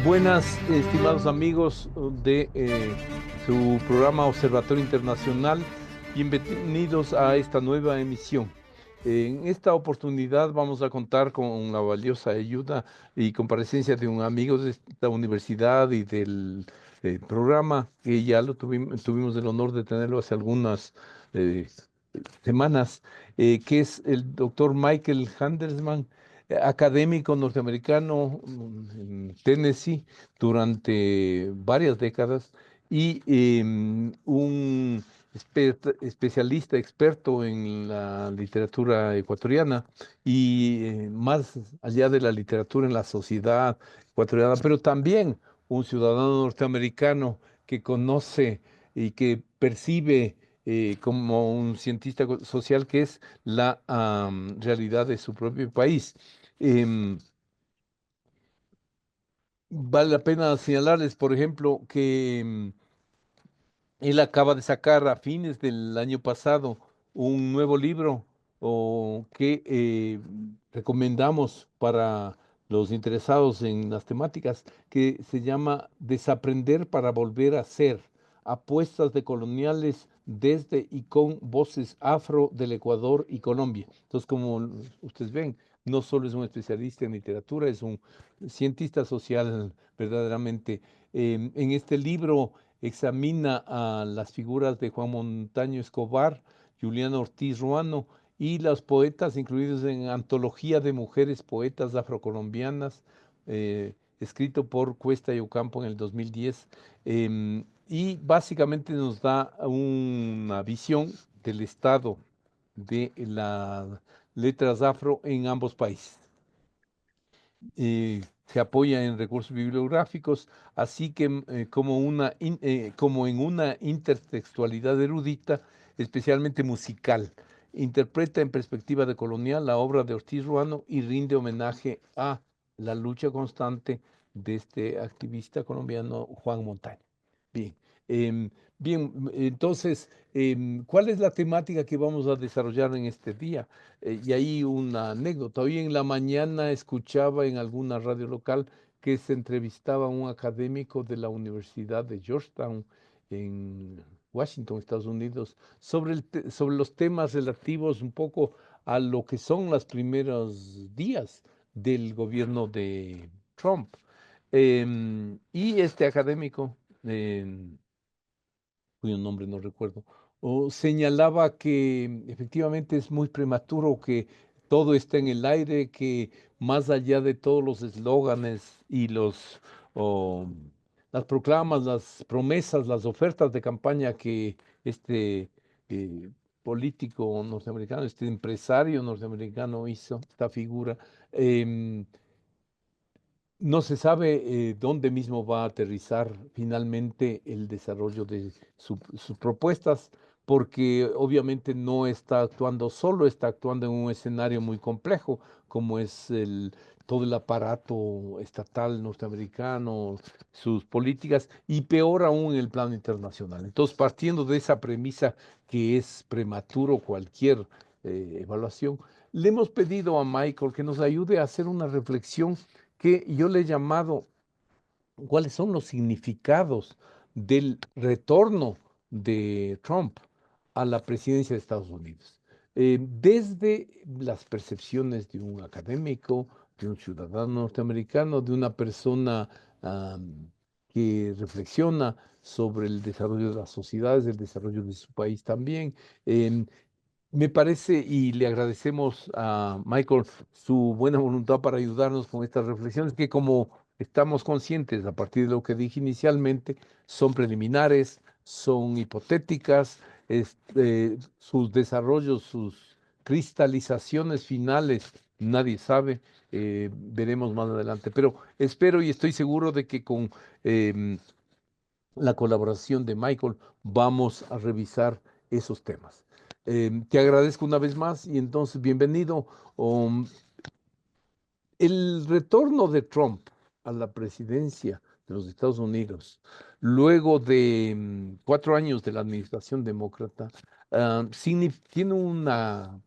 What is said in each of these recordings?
Buenas, estimados amigos de su programa Observatorio Internacional. Bienvenidos a esta nueva emisión. En esta oportunidad vamos a contar con la valiosa ayuda y comparecencia de un amigo de esta universidad y del programa, que ya lo tuvimos el honor de tenerlo hace algunas eh, semanas, que es el doctor Michael Handelsman, académico norteamericano en Tennessee durante varias décadas y un especialista, experto en la literatura ecuatoriana y más allá de la literatura en la sociedad ecuatoriana, pero también un ciudadano norteamericano que conoce y que percibe como un cientista social, que es la realidad de su propio país. Em, Vale la pena señalarles, por ejemplo, que él acaba de sacar a fines del año pasado un nuevo libro que recomendamos para los interesados en las temáticas, que se llama Desaprender para volver a ser: apuestas de coloniales desde y con voces afro del Ecuador y Colombia. Entonces, como ustedes ven, no solo es un especialista en literatura, es un cientista social verdaderamente. En este libro examina a las figuras de Juan Montaño Escobar, Juliana Ortiz Ruano y los poetas incluidos en Antología de Mujeres Poetas Afrocolombianas, escrito por Cuesta y Ocampo en el 2010. Y básicamente nos da una visión del estado de las letras afro en ambos países. Se apoya en recursos bibliográficos, así que como en una intertextualidad erudita, especialmente musical. Interpreta en perspectiva decolonial la obra de Ortiz Ruano y rinde homenaje a la lucha constante de este activista colombiano Juan Montaño. Bien, em, entonces, ¿cuál es la temática que vamos a desarrollar en este día? Y ahí una anécdota. Hoy en la mañana escuchaba en alguna radio local que se entrevistaba a un académico de la Universidad de Georgetown en Washington, Estados Unidos, sobre los temas relativos un poco a lo que son los primeros días del gobierno de Trump. Y este académico, cuyo nombre no recuerdo, señalaba que efectivamente es muy prematuro, que todo está en el aire, que más allá de todos los eslóganes y o, las proclamas, las promesas, las ofertas de campaña que este político norteamericano, este empresario norteamericano hizo, esta figura, em, no se sabe dónde mismo va a aterrizar finalmente el desarrollo de sus propuestas, porque obviamente no está actuando solo, está actuando en un escenario muy complejo, como es todo el aparato estatal norteamericano, sus políticas, y peor aún en el plano internacional. Entonces, partiendo de esa premisa que es prematuro cualquier evaluación, le hemos pedido a Michael que nos ayude a hacer una reflexión que yo le he llamado cuáles son los significados del retorno de Trump a la presidencia de Estados Unidos. Desde las percepciones de un académico, de un ciudadano norteamericano, de una persona que reflexiona sobre el desarrollo de las sociedades, el desarrollo de su país también. em, Me parece, y le agradecemos a Michael su buena voluntad para ayudarnos con estas reflexiones, que, como estamos conscientes a partir de lo que dije inicialmente, son preliminares, son hipotéticas, sus desarrollos, sus cristalizaciones finales, nadie sabe, veremos más adelante. Pero espero y estoy seguro de que con la colaboración de Michael vamos a revisar esos temas. Te agradezco una vez más y entonces bienvenido. Um, el retorno de Trump a la presidencia de los Estados Unidos, luego de 4 años de la administración demócrata, tiene una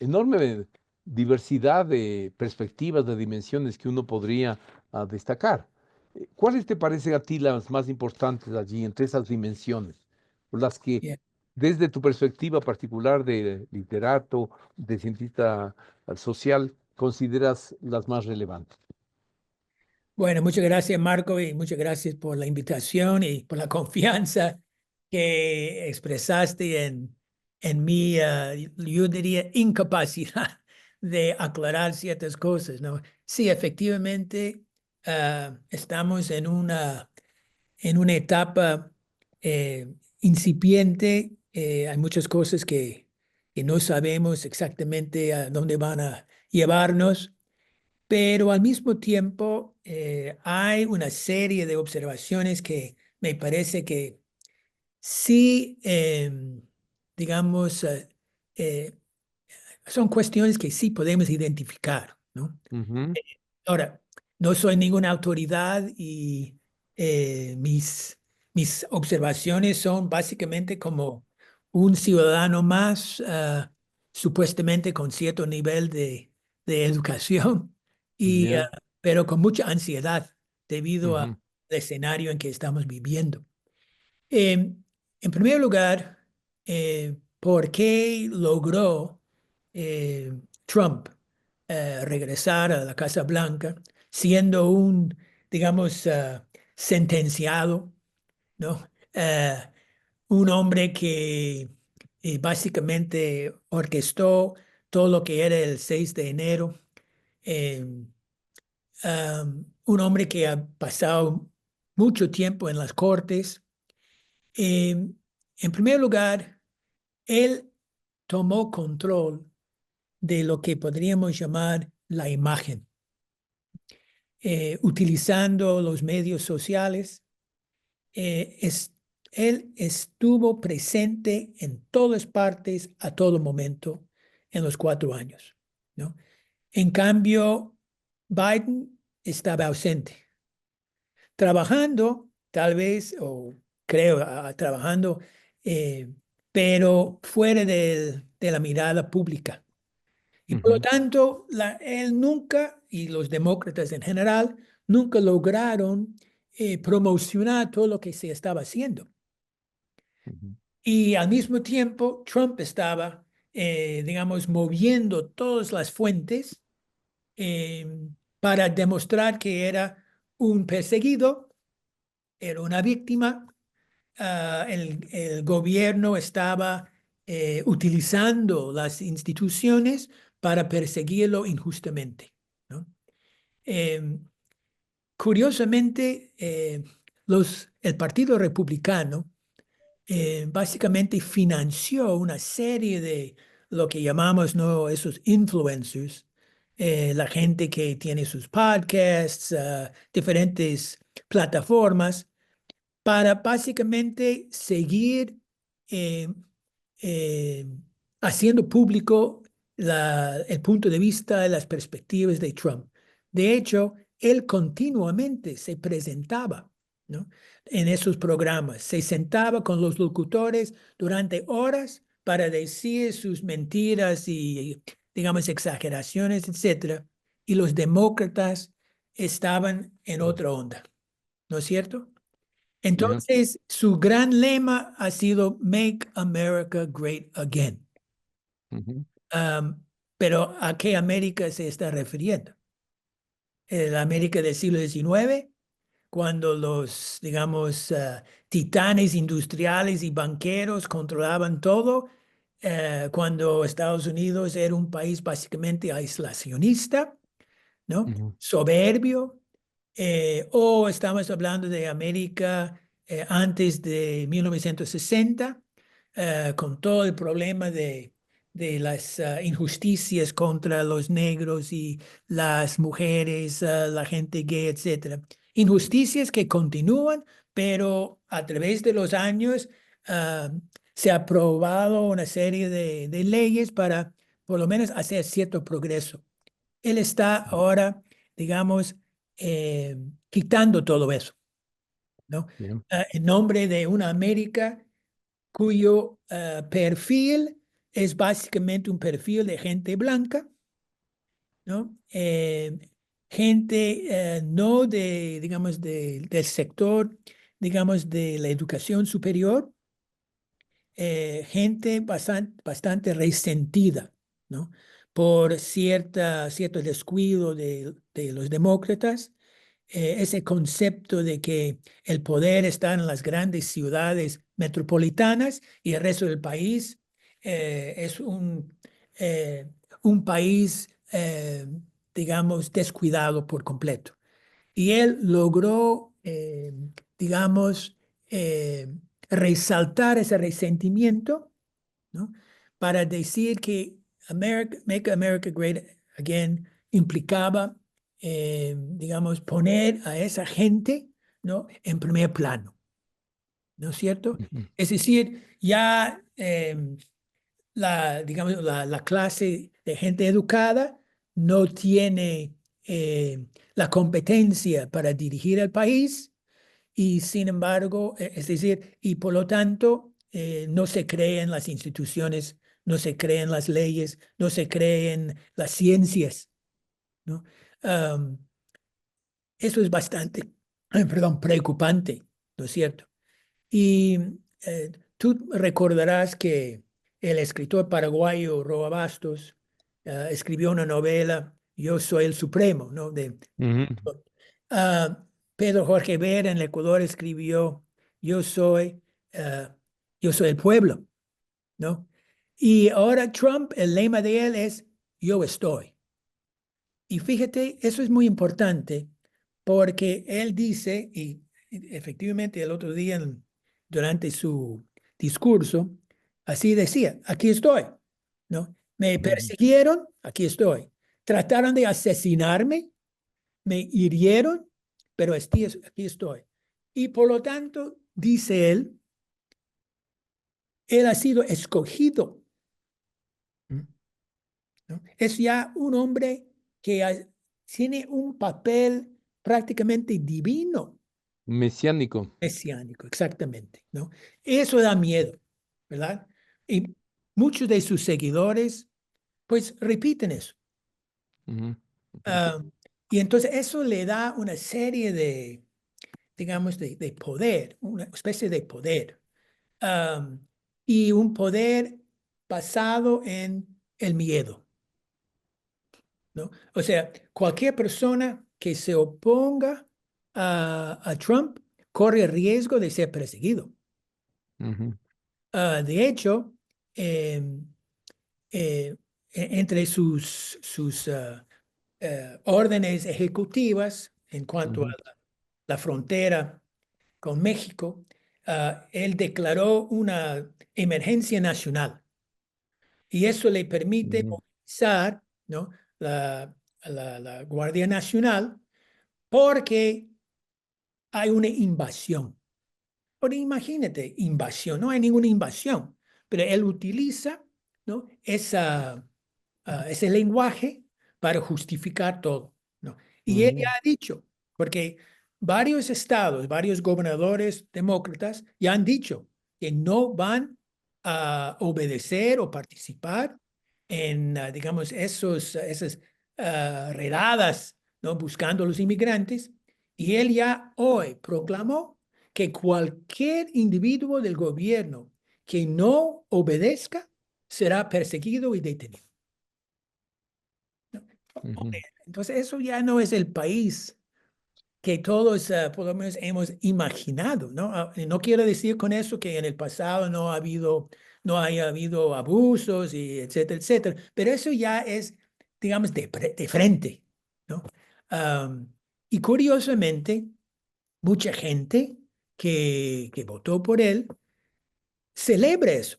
enorme diversidad de perspectivas, de dimensiones que uno podría destacar. ¿Cuáles te parecen a ti las más importantes allí entre esas dimensiones? O las que, Bien. desde tu perspectiva particular de literato, de cientista social, consideras las más relevantes. Bueno, muchas gracias, Marco, y muchas gracias por la invitación y por la confianza que expresaste en mi, yo diría, incapacidad de aclarar ciertas cosas, ¿no? Sí, efectivamente, estamos en una etapa incipiente. Hay muchas cosas que no sabemos exactamente a dónde van a llevarnos. Pero al mismo tiempo, hay una serie de observaciones que me parece que sí, digamos, eh, son cuestiones que sí podemos identificar, ¿no? Ujú. Ahora, no soy ninguna autoridad y mis observaciones son básicamente como un ciudadano más, supuestamente con cierto nivel de educación, y, Ya. pero con mucha ansiedad debido al Ujú. escenario en que estamos viviendo. Eh, en primer lugar, ¿por qué logró Trump regresar a la Casa Blanca siendo un, digamos, sentenciado, ¿no? Un hombre que básicamente orquestó todo lo que era el 6 de enero. eh, un hombre que ha pasado mucho tiempo en las cortes. Eh, en primer lugar, él tomó control de lo que podríamos llamar la imagen, utilizando los medios sociales. eh, es- Él estuvo presente en todas partes a todo momento en los 4 años, ¿no? En cambio, Biden estaba ausente, trabajando, tal vez, o creo, trabajando, eh, pero fuera de la mirada pública. Y por lo Ujú. tanto, él nunca, y los demócratas en general, nunca lograron promocionar todo lo que se estaba haciendo. Ujú. Y al mismo tiempo, Trump estaba, digamos, moviendo todas las fuentes eh, para demostrar que era un perseguido, era una víctima. El gobierno estaba utilizando las instituciones para perseguirlo injustamente, ¿no? Eh, Curiosamente, el Partido Republicano básicamente financió una serie de lo que llamamos, ¿no?, esos influencers, la gente que tiene sus podcasts, diferentes plataformas para básicamente seguir eh, eh, haciendo público el punto de vista, las perspectivas de Trump. De hecho, él continuamente se presentaba, ¿no?, en esos programas. Se sentaba con los locutores durante horas para decir sus mentiras y, digamos, exageraciones, etcétera. Y los demócratas estaban en otra onda, ¿no es cierto? Ya. Entonces, su gran lema ha sido Make America Great Again. Ujú. Um, pero ¿a qué América se está refiriendo? ¿La América del siglo XIX, cuando los, digamos, titanes industriales y banqueros controlaban todo? Cuando Estados Unidos era un país básicamente aislacionista, ¿no? Ujú. Soberbio. O estamos hablando de América antes de 1960, con todo el problema de las injusticias contra los negros y las mujeres, la gente gay, etcétera. Injusticias que continúan, pero a través de los años ah, se ha aprobado una serie de leyes para por lo menos hacer cierto progreso. Él está ahora, digamos, quitando todo eso, ¿no? Bien. En nombre de una América cuyo perfil es básicamente un perfil de gente blanca, ¿no? Gente no de, digamos, del sector, digamos, de la educación superior, gente bastante resentida, ¿no? Por cierto descuido de los demócratas, ese concepto de que el poder está en las grandes ciudades metropolitanas y el resto del país es un país, digamos, descuidado por completo. Y él logró, digamos, eh, resaltar ese resentimiento, ¿no? Para decir que Make America Great Again implicaba, digamos, poner a esa gente, ¿no? En primer plano, ¿no es cierto? Ujú. Es decir, ya digamos, la clase de gente educada no tiene la competencia para dirigir el país y sin embargo, es decir, y por lo tanto, no se creen las instituciones, no se creen las leyes, no se creen las ciencias, ¿no? Um, Eso es bastante, perdón, preocupante, ¿no es cierto? Y tú recordarás que el escritor paraguayo Roa Bastos escribió una novela, Yo soy el Supremo, ¿no? Ujú. Ah, Pedro Jorge Vera en el Ecuador escribió Yo soy, ah, yo soy el pueblo, ¿no? Y ahora Trump, el lema de él es Yo estoy. Y fíjate, eso es muy importante porque él dice, y efectivamente el otro día durante su discurso, así decía, aquí estoy, ¿no? Me Ujú. persiguieron, aquí estoy. Trataron de asesinarme, me hirieron, pero aquí estoy. Y por lo tanto, dice él ha sido escogido, ¿no? Es ya un hombre que tiene un papel prácticamente divino, Mesiánico. mesiánico, exactamente, ¿no? Eso da miedo, ¿verdad? Y muchos de sus seguidores, pues, repiten eso. Ujú. Ujú. Ah, y entonces eso le da una serie de, digamos, de poder, una especie de poder. Um, y un poder basado en el miedo, ¿no? O sea, cualquier persona que se oponga a Trump corre el riesgo de ser perseguido. Ujú. De hecho, eh, entre sus órdenes ejecutivas en cuanto a Ujú. la frontera con México, él declaró una emergencia nacional y eso le permite Ujú. movilizar, ¿no? la, la Guardia Nacional porque hay una invasión. Ahora imagínate, invasión, no hay ninguna invasión, pero él utiliza, ¿no? Ese lenguaje para justificar todo, ¿no? Y él ya Ujú. ha dicho, porque varios estados, varios gobernadores demócratas ya han dicho que no van a obedecer o participar en, digamos, esas redadas, ¿no? Buscando a los inmigrantes. Y él ya hoy proclamó que cualquier individuo del gobierno que no obedezca será perseguido y detenido. Ujú. Entonces, eso ya no es el país que todos, por lo menos, hemos imaginado, ¿no? No quiero decir con eso que en el pasado no haya habido abusos y etcétera, etcétera, pero eso ya es, digamos, de frente, ¿no? Am, y curiosamente, mucha gente que votó por él celebra eso.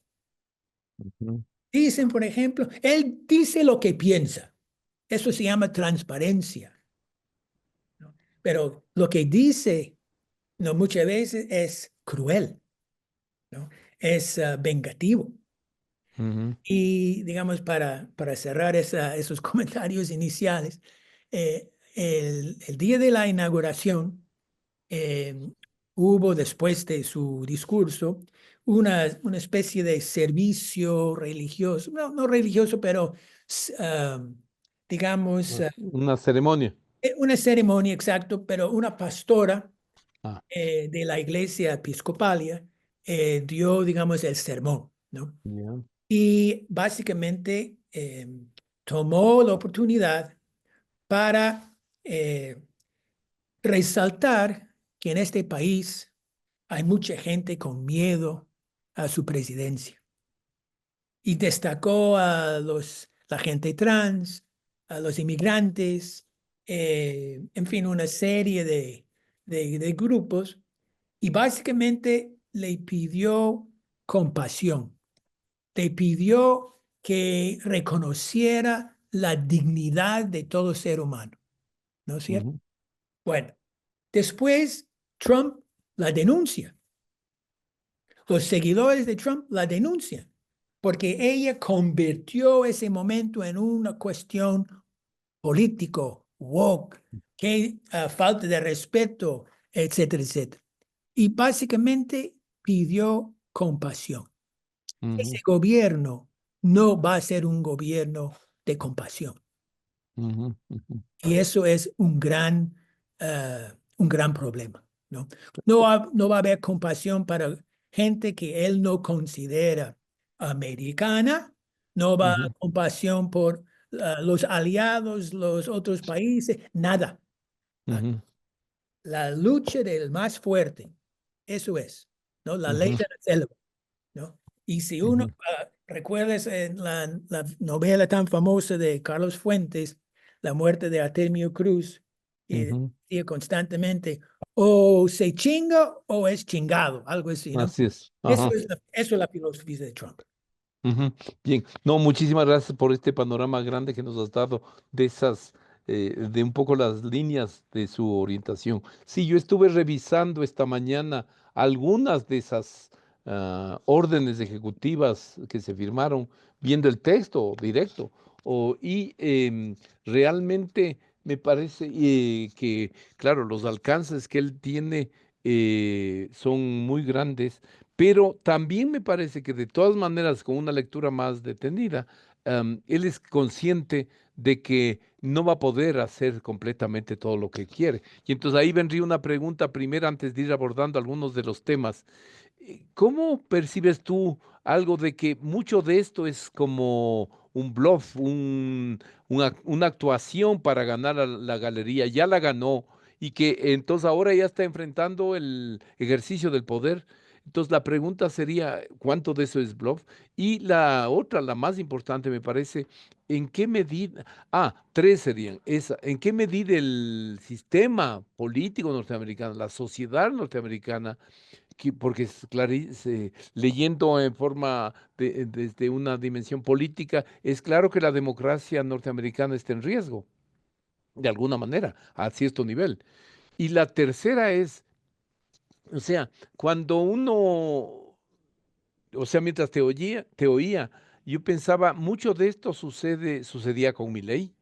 Ujú. Dicen, por ejemplo, él dice lo que piensa. Eso se llama transparencia, ¿no? Pero lo que dice, no, muchas veces es cruel, ¿no? Es vengativo. Ujú. Y digamos, para cerrar esos comentarios iniciales, el día de la inauguración, eh, hubo después de su discurso una especie de servicio religioso, no religioso, pero digamos, Una ceremonia. una ceremonia, exacto, pero una pastora Ah, de la iglesia episcopalia dio, digamos, el sermón, ¿no? ya. Y básicamente tomó la oportunidad para resaltar que en este país hay mucha gente con miedo a su presidencia y destacó a la gente trans, a los inmigrantes, en fin, una serie de grupos y básicamente le pidió compasión, le pidió que reconociera la dignidad de todo ser humano, ¿no es cierto? Ujú, Bueno, después Trump la denuncia. Los seguidores de Trump la denuncian porque ella convirtió ese momento en una cuestión político, woke, que falta de respeto, etcétera, etcétera. Y básicamente pidió compasión. Ese ujú, gobierno no va a ser un gobierno de compasión. ujú, ujú, Y eso es un gran problema, ¿no? No va a haber compasión para gente que él no considera americana, no va a haber ujú, compasión por los aliados, los otros países, nada. Ah, ujú, la lucha del más fuerte, eso es, ¿no? La ley ujú, de la selva, ¿no? Y si uno, ujú, recuerdas en la novela tan famosa de Carlos Fuentes, La muerte de Artemio Cruz, y ujú. decía constantemente, o se chinga o es chingado, algo así, ¿no? Así es. Ajá. Eso es la filosofía de Trump. Ujú. Bien, no, muchísimas gracias por este panorama grande que nos has dado de esas, de un poco las líneas de su orientación. Sí, yo estuve revisando esta mañana algunas de esas órdenes ejecutivas que se firmaron, viendo el texto directo, y realmente me parece que, claro, los alcances que él tiene son muy grandes, pero también me parece que de todas maneras, con una lectura más detenida, él es consciente de que no va a poder hacer completamente todo lo que quiere. Y entonces ahí vendría una pregunta primero antes de ir abordando algunos de los temas. ¿Cómo percibes tú algo de que mucho de esto es como un bluff, una actuación para ganar a la galería? Ya la ganó y que entonces ahora ya está enfrentando el ejercicio del poder. Entonces la pregunta sería, ¿cuánto de eso es bluff? Y la otra, la más importante me parece, ¿en qué medida? Tres serían esa. ¿En qué medida el sistema político norteamericano, la sociedad norteamericana, porque leyendo en forma desde una dimensión política, es claro que la democracia norteamericana está en riesgo, de alguna manera, a cierto nivel. Y la tercera es, o sea, cuando uno, o sea, mientras te oía, yo pensaba, mucho de esto sucedía con Milei,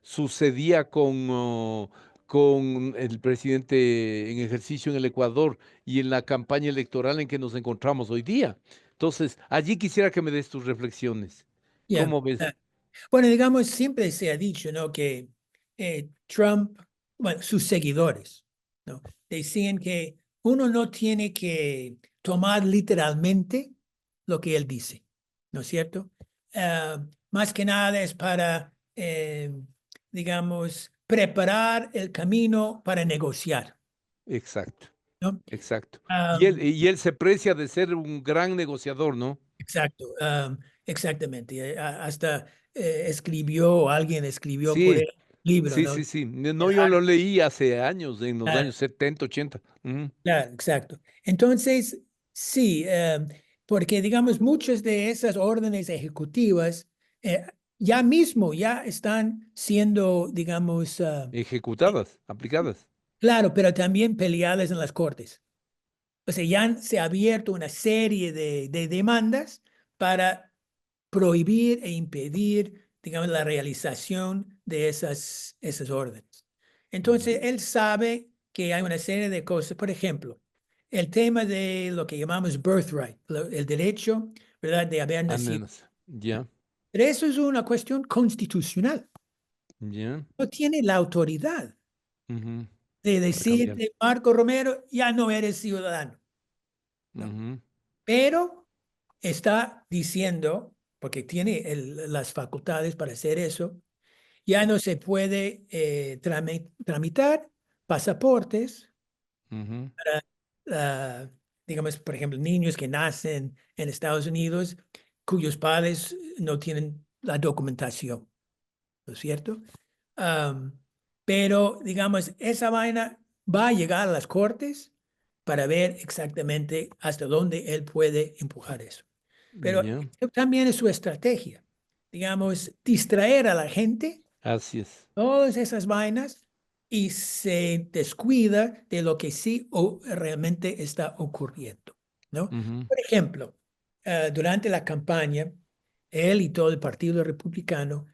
sucedía con el presidente en ejercicio en el Ecuador y en la campaña electoral en que nos encontramos hoy día. Entonces, allí quisiera que me des tus reflexiones. Ya. ¿Cómo ves? Bueno, digamos, siempre se ha dicho, ¿no? Que Trump, bueno, sus seguidores, ¿no? Decían que uno no tiene que tomar literalmente lo que él dice, ¿no es cierto? Más que nada es para, digamos, preparar el camino para negociar, Exacto, ¿no? exacto. Y él, Um, y él se precia de ser un gran negociador, ¿no? exacto, exactamente. Hasta escribió, alguien escribió por Sí, él un libro, sí, ¿no? sí, sí. No, yo lo leí hace años, en los Claro, años 70, 80. Ujú. claro, exacto. Entonces, sí, porque digamos, muchas de esas órdenes ejecutivas eh, ya mismo ya están siendo, digamos, Ejecutadas, aplicadas. claro, pero también peleadas en las cortes. O sea, ya se ha abierto una serie de demandas para prohibir e impedir, digamos, la realización de esas órdenes. Entonces, él sabe que hay una serie de cosas. Por ejemplo, el tema de lo que llamamos birthright, el derecho, ¿verdad?, de haber nacido. Ananas. Ya, Pero eso es una cuestión constitucional. ya. No tiene la autoridad Ujú. de Para cambiar. decirte, Marco Romero, ya no eres ciudadano. No. Ujú. Pero está diciendo, porque tiene las facultades para hacer eso, ya no se puede tramitar pasaportes Ujú. para, digamos, por ejemplo, niños que nacen en Estados Unidos cuyos padres no tienen la documentación, ¿no es cierto? Am, pero, digamos, esa vaina va a llegar a las cortes para ver exactamente hasta dónde él puede empujar eso. Pero Ya. esto también es su estrategia, digamos, distraer a la gente, Así es. todas esas vainas, y se descuida de lo que sí o realmente está ocurriendo, ¿no? Ujú. Por ejemplo, durante la campaña, él y todo el Partido Republicano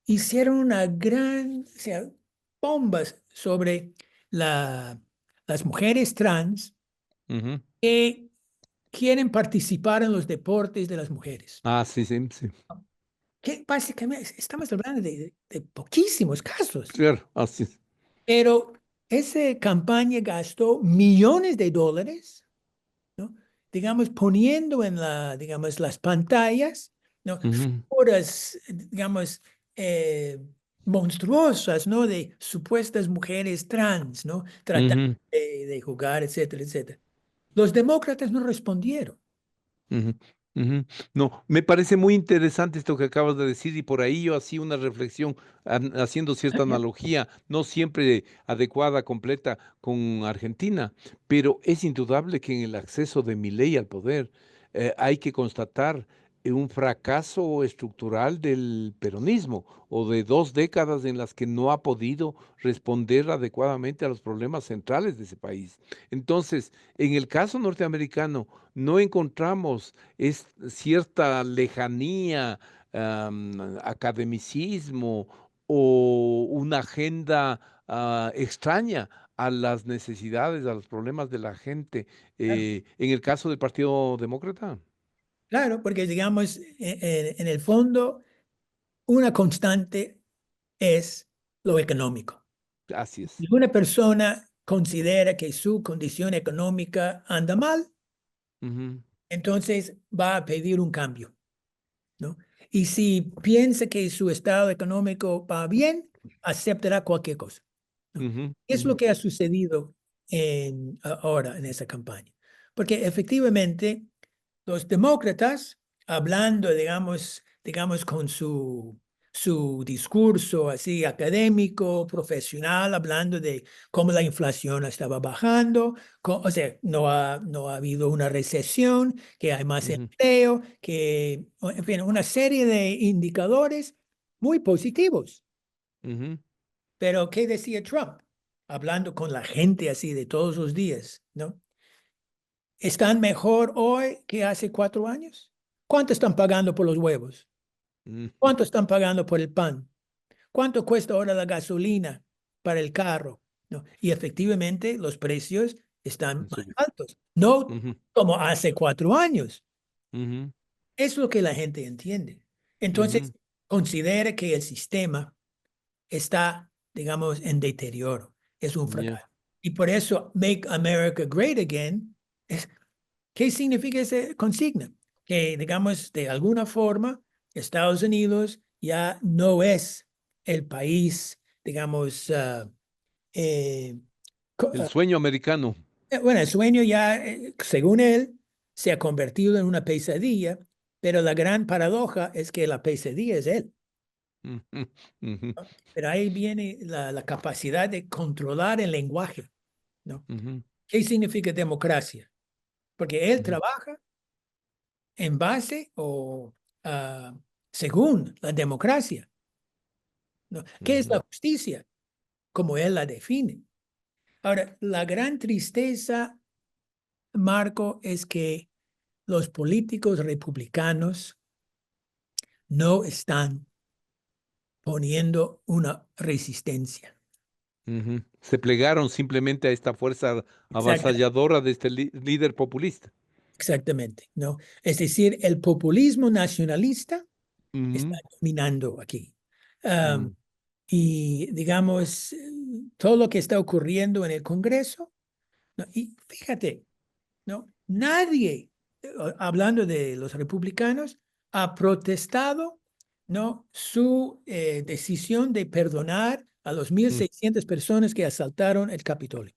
hicieron una gran, o sea, bombas sobre las mujeres trans Ujú. que quieren participar en los deportes de las mujeres. Ah, sí, sí, sí. Que básicamente estamos hablando de poquísimos casos, Claro, así es. pero esa campaña gastó millones de dólares, ¿no? Digamos, poniendo en digamos, las pantallas, ¿no?, Ujú. figuras, digamos, eh, monstruosas, ¿no?, de supuestas mujeres trans, ¿no?, tratando Ujú. de jugar, etcétera, etcétera. Los demócratas no respondieron. Ujú, ujú. No, me parece muy interesante esto que acabas de decir y por ahí yo hacía una reflexión haciendo cierta analogía, no siempre adecuada, completa con Argentina, pero es indudable que en el acceso de Milei al poder hay que constatar un fracaso estructural del peronismo o de 2 décadas en las que no ha podido responder adecuadamente a los problemas centrales de ese país. Entonces, en el caso norteamericano, no encontramos cierta lejanía, academicismo o una agenda extraña a las necesidades, a los problemas de la gente. Claro, En el caso del Partido Demócrata, claro, porque digamos, en el fondo, una constante es lo económico. así es. Si una persona considera que su condición económica anda mal, Ujú, entonces va a pedir un cambio, ¿no? Y si piensa que su estado económico va bien, aceptará cualquier cosa, ¿no? ujú, Es ujú, lo que ha sucedido ahora en esa campaña. Porque efectivamente los demócratas, hablando, digamos, con su discurso así académico, profesional, hablando de cómo la inflación estaba bajando, o sea, no ha habido una recesión, que hay más ujú, empleo, en fin, una serie de indicadores muy positivos. ujú, Pero, ¿qué decía Trump? Hablando con la gente así de todos los días, ¿no? ¿Están mejor hoy que hace 4 años? ¿Cuánto están pagando por los huevos? ujú. ¿Cuánto están pagando por el pan? ¿Cuánto cuesta ahora la gasolina para el carro? ¿No? Y efectivamente los precios están más Sube. altos, no Ujú, como hace 4 años. ujú, Es lo que la gente entiende. ujú. Entonces, considera que el sistema está, digamos, en deterioro. Es un Ya. fracaso. Y por eso, Make America Great Again, ¿qué significa esa consigna? Que, digamos, de alguna forma, Estados Unidos ya no es el país, digamos, eh, El sueño americano. bueno, el sueño ya, según él, se ha convertido en una pesadilla, pero la gran paradoja es que la pesadilla es él. Ujú, ujú, ¿No? Pero ahí viene la capacidad de controlar el lenguaje, ¿no? ujú, ¿Qué significa democracia? Porque él ujú, trabaja en base o ah, según la democracia, ¿no? ¿Qué es ujú. la justicia? Como él la define. Ahora, la gran tristeza, Marco, es que los políticos republicanos no están poniendo una resistencia. Ujú. Se plegaron simplemente a esta fuerza Exacta- avasalladora de este líder populista. Exactamente, ¿no? Es decir, el populismo nacionalista está Ujú, dominando aquí. Am, mm, y digamos, todo lo que está ocurriendo en el Congreso, ¿no? Y fíjate, ¿no? Nadie, hablando de los republicanos, ha protestado, ¿no? Su decisión de perdonar a los mil mm, seiscientas personas que asaltaron el Capitolio.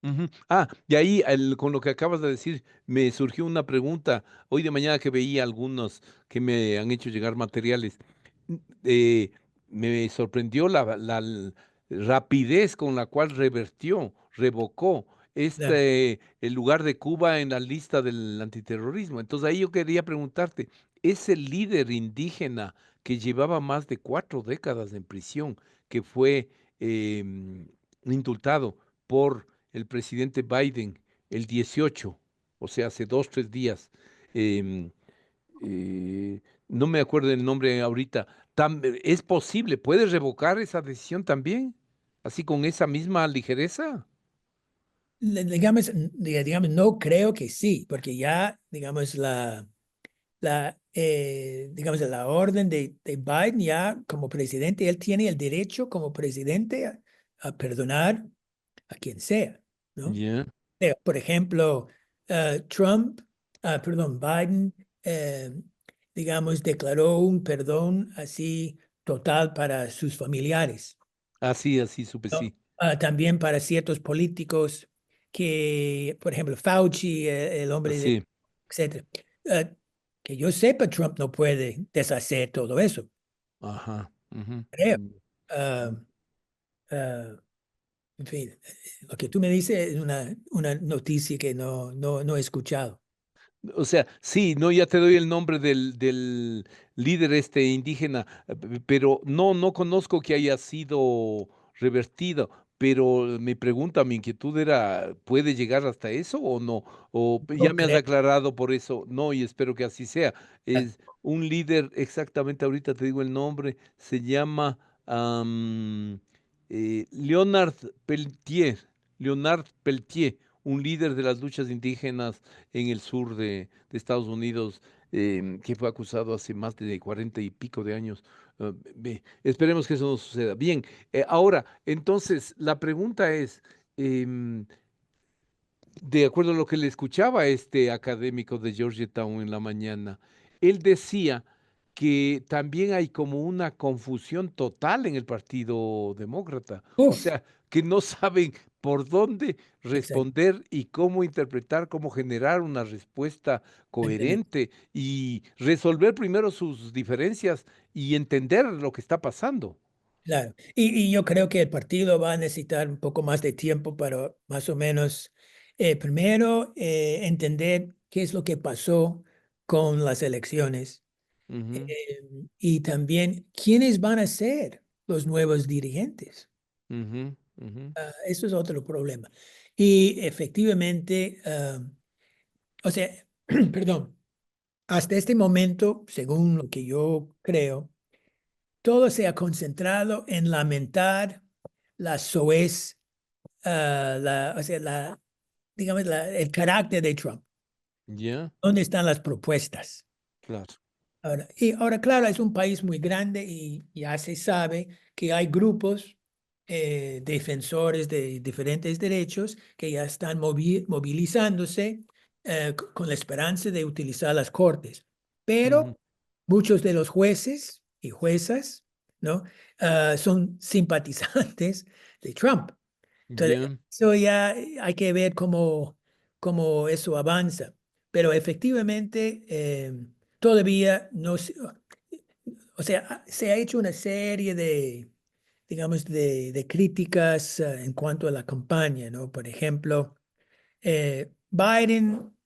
ujú. Ah, y ahí con lo que acabas de decir, me surgió una pregunta. Hoy de mañana que veía algunos que me han hecho llegar materiales, mm, me sorprendió rapidez con la cual revocó Claro. el lugar de Cuba en la lista del antiterrorismo. Entonces ahí yo quería preguntarte, ese líder indígena que llevaba más de 4 décadas en prisión, que fue indultado por el presidente Biden el 18, o sea, hace 2, 3 días. em, no me acuerdo el nombre ahorita. ¿Es posible? ¿Puede revocar esa decisión también? Así con esa misma ligereza. Digamos, digamos, no creo que sí, porque ya, digamos, digamos, la orden de Biden ya como presidente, él tiene el derecho como presidente a perdonar a quien sea, ¿no? Ya. Por ejemplo, Trump, perdón, Biden, eh, digamos, declaró un perdón así total para sus familiares, Así, así supe, ¿no? sí. También para ciertos políticos que, por ejemplo, Fauci, el hombre de, Así. etcétera. Eh, que yo sepa, Trump no puede deshacer todo eso, Ajá. Ujú, creo. mm, Ah, mm. ah, en fin, lo que tú me dices es una noticia que no he escuchado. O sea, sí, no, ya te doy el nombre del líder este indígena, pero no conozco que haya sido revertido. Pero mi pregunta, mi inquietud era, ¿puede llegar hasta eso o no? O ya No me has creo. aclarado por eso, no, y espero que así sea. Es un líder, exactamente ahorita te digo el nombre, se llama Leonard Peltier, Leonard Peltier, un líder de las luchas indígenas en el sur de Estados Unidos, que fue acusado hace más de 40 y pico de años. Esperemos que eso no suceda. Bien, ahora, entonces, la pregunta es, em, de acuerdo a lo que le escuchaba a este académico de Georgetown en la mañana, él decía que también hay como una confusión total en el Partido Demócrata, o Uf, sea, que no saben por dónde exactamente. responder y cómo interpretar, cómo generar una respuesta coherente y resolver primero sus diferencias y entender lo que está pasando. Claro. Y yo creo que el partido va a necesitar un poco más de tiempo para más o menos, primero, entender qué es lo que pasó con las elecciones, Ujú, y también quiénes van a ser los nuevos dirigentes. ujú, ujú, Eso es otro problema. Y efectivamente, o sea, perdón, hasta este momento, según lo que yo creo, todo se ha concentrado en lamentar la soez, o sea, digamos, el carácter de Trump. ya, ¿Dónde están las propuestas? claro. Ahora, claro, es un país muy grande y ya se sabe que hay grupos defensores de diferentes derechos que ya están movilizándose con la esperanza de utilizar las cortes. Ujú, Pero muchos de los jueces y juezas, ¿no? Son simpatizantes de Trump. Entonces, ya. eso ya hay que ver cómo eso avanza. Pero efectivamente, todavía no se, o sea, se ha hecho una serie de, digamos, de críticas en cuanto a la campaña, ¿no? Por ejemplo, Biden,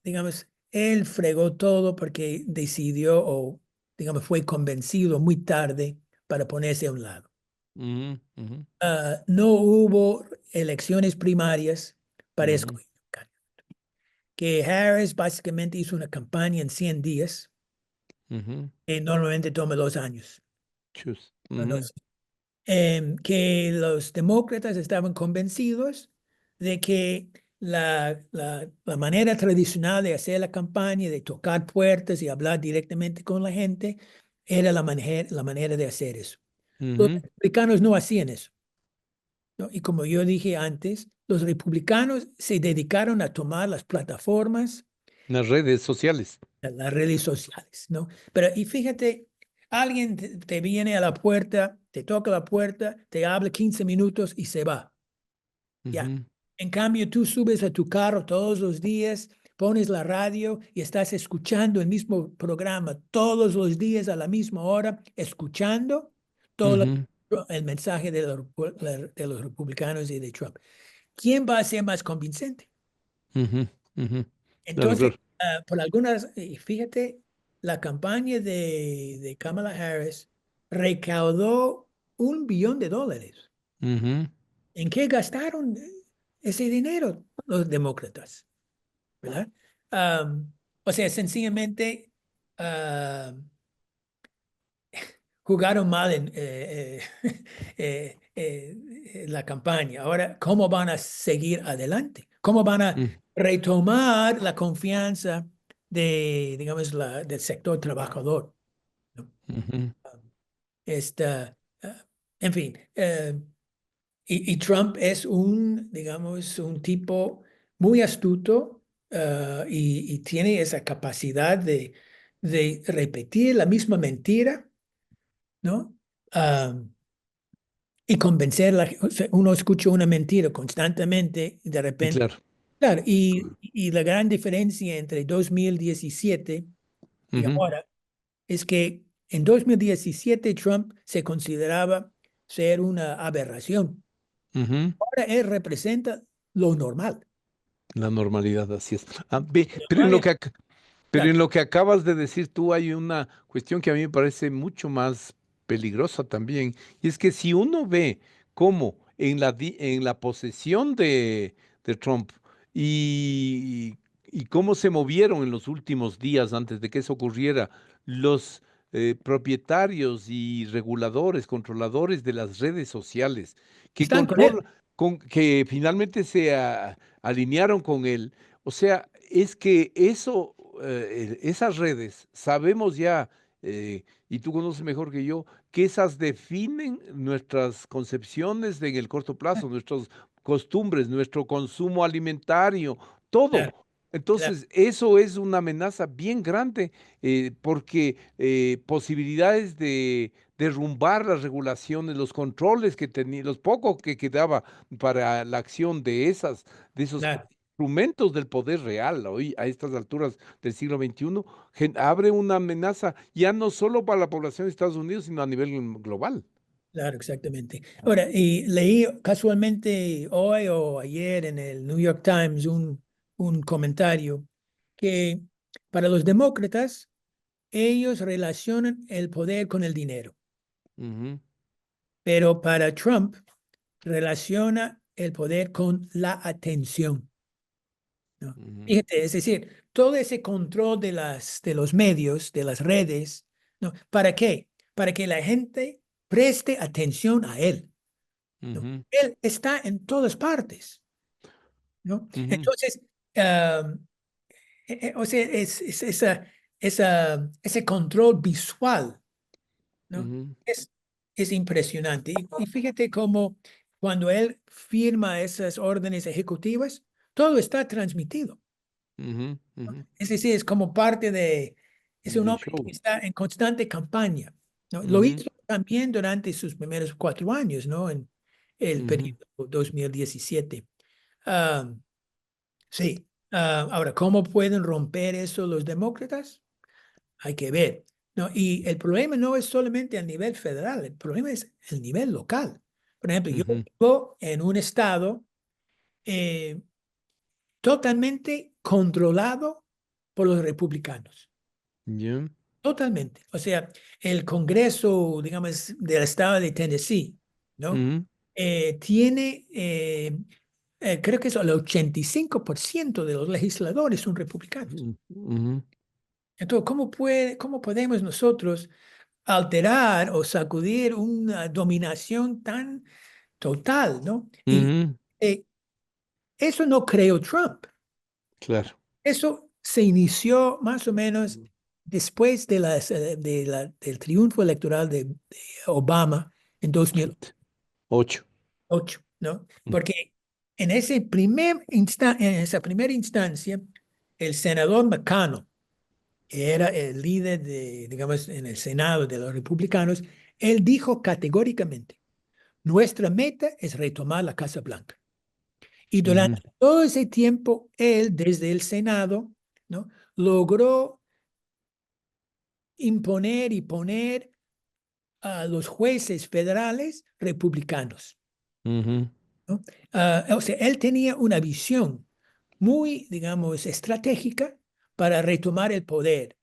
digamos, él fregó todo porque decidió o, digamos, fue convencido muy tarde para ponerse a un lado. Ujú, ujú, No hubo elecciones primarias para ujú, escoger un candidato. Que Harris básicamente hizo una campaña en 100 días, ujú. que normalmente toma 2 años. Chus. No, no Ujú, sé. que los demócratas estaban convencidos de que la manera tradicional de hacer la campaña, de tocar puertas y hablar directamente con la gente, era la manera de hacer eso. Los Ujú. republicanos no hacían eso, ¿no? Y como yo dije antes, los republicanos se dedicaron a tomar las plataformas, Las redes sociales. las redes sociales, ¿no? Pero, y fíjate, alguien te viene a la puerta, te toca la puerta, te habla 15 minutos y se va. Ya. Ujú. En cambio, tú subes a tu carro todos los días, pones la radio y estás escuchando el mismo programa todos los días a la misma hora, escuchando todo Ujú. el mensaje de los republicanos y de Trump. ¿Quién va a ser más convincente? Ujú. Ujú. Claro, Entonces, claro. por algunas, y fíjate, la campaña de Kamala Harris recaudó $1 billón. Ujú. ¿En qué gastaron ese dinero los demócratas? ¿Verdad? O sea, sencillamente jugaron mal en la campaña. Ahora, ¿cómo van a seguir adelante? ¿Cómo van a Mm. retomar la confianza digamos, del sector trabajador? ¿No? Ujú. Esta, en fin, y Trump es digamos, un tipo muy astuto, y tiene esa capacidad de repetir la misma mentira, ¿no? Ah, y convencer o sea, uno escucha una mentira constantemente y de Y repente, claro. claro, y la gran diferencia entre 2017 y Ujú. ahora es que en 2017 Trump se consideraba ser una aberración. Ujú. Ahora él representa lo normal. La normalidad, así es. Ve, pero en Normal lo es, que, pero claro, en lo que acabas de decir tú hay una cuestión que a mí me parece mucho más peligrosa también, y es que si uno ve cómo en la posesión de Trump y cómo se movieron en los últimos días antes de que eso ocurriera los propietarios y reguladores, controladores de las redes sociales, que están con él. que finalmente alinearon con él, o sea, es que eso, esas redes, sabemos ya, y tú conoces mejor que yo, que esas definen nuestras concepciones en el corto plazo, nuestras costumbres, nuestro consumo alimentario, todo. Claro, claro, Entonces, eso es una amenaza bien grande, porque posibilidades de derrumbar las regulaciones, los controles que tenía, los pocos que quedaba para la acción de esos claro, instrumentos del poder real hoy a estas alturas del siglo XXI, abre una amenaza ya no solo para la población de Estados Unidos, sino a nivel global. claro, exactamente. Ahora, y leí casualmente hoy o ayer en el New York Times un comentario que para los demócratas, ellos relacionan el poder con el dinero, Ujú. pero para Trump relaciona el poder con la atención, ¿no? Ujú. Fíjate, es decir, todo ese control de los medios, de las redes, ¿no? ¿Para qué? Para que la gente preste atención a él, ¿no? Ujú. Él está en todas partes, ¿no? Ujú. Entonces, o sea, es ese control visual, ¿no? Ujú. Es, es impresionante. Y fíjate cómo cuando él firma esas órdenes ejecutivas, todo está transmitido. Ujú. Ujú. Es decir, es como parte es un Del hombre que show. está en constante campaña, ¿no? Lo Ujú. hizo también durante sus primeros 4 años, ¿no? En el Ujú. periodo 2017. Ah, sí. Ahora, ¿cómo pueden romper eso los demócratas? Hay que ver, ¿no? Y el problema no es solamente a nivel federal, el problema es el nivel local. Por ejemplo, yo Ujú. vivo en un estado eh, totalmente controlado por los republicanos. Ya. Totalmente. O sea, el Congreso, digamos, del estado de Tennessee, ¿no? Ujú. Tiene, creo que es el 85% de los legisladores son republicanos. Ujú. Entonces, cómo podemos nosotros alterar o sacudir una dominación tan total, ¿no? Y Ujú, eso no creó Trump. claro. Eso se inició más o menos después de del triunfo electoral de Obama en 2008, 8. ¿no? Porque en esa primera instancia, el senador McConnell, que era el líder de, digamos, en el Senado de los republicanos, él dijo categóricamente, nuestra meta es retomar la Casa Blanca. Y Ujú, durante todo ese tiempo, él, desde el Senado, ¿no? logró imponer y poner a los jueces federales republicanos, ujú, ¿no? O sea, él tenía una visión muy, digamos, estratégica para retomar el poder,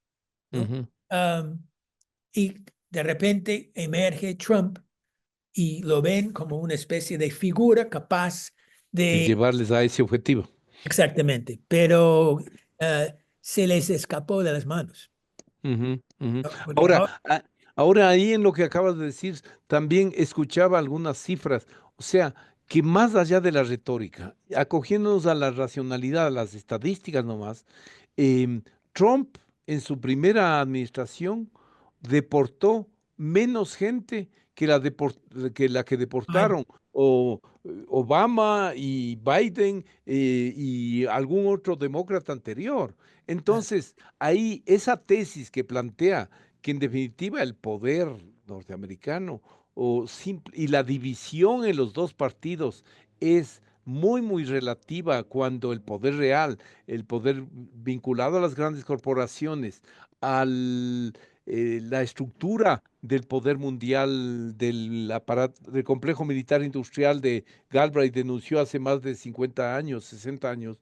¿no? ujú. Y de repente emerge Trump y lo ven como una especie de figura capaz De de, llevarles a ese objetivo. exactamente, pero se les escapó de las manos, Ujú, ujú. ¿no? Porque Ahora, ahora, ahora ahí en lo que acabas de decir, también escuchaba algunas cifras, o sea, que más allá de la retórica, acogiéndonos a la racionalidad, a las estadísticas nomás, em, Trump en su primera administración deportó menos gente que la que Biden, deportaron Obama y Biden y algún otro demócrata anterior. ah, Entonces, ahí esa tesis que plantea que en definitiva el poder norteamericano y la división en los dos partidos es muy, muy relativa cuando el poder real, el poder vinculado a las grandes corporaciones, a la estructura del poder mundial, del aparato, del complejo militar industrial de Galbraith denunció hace más de 50 años, 60 años,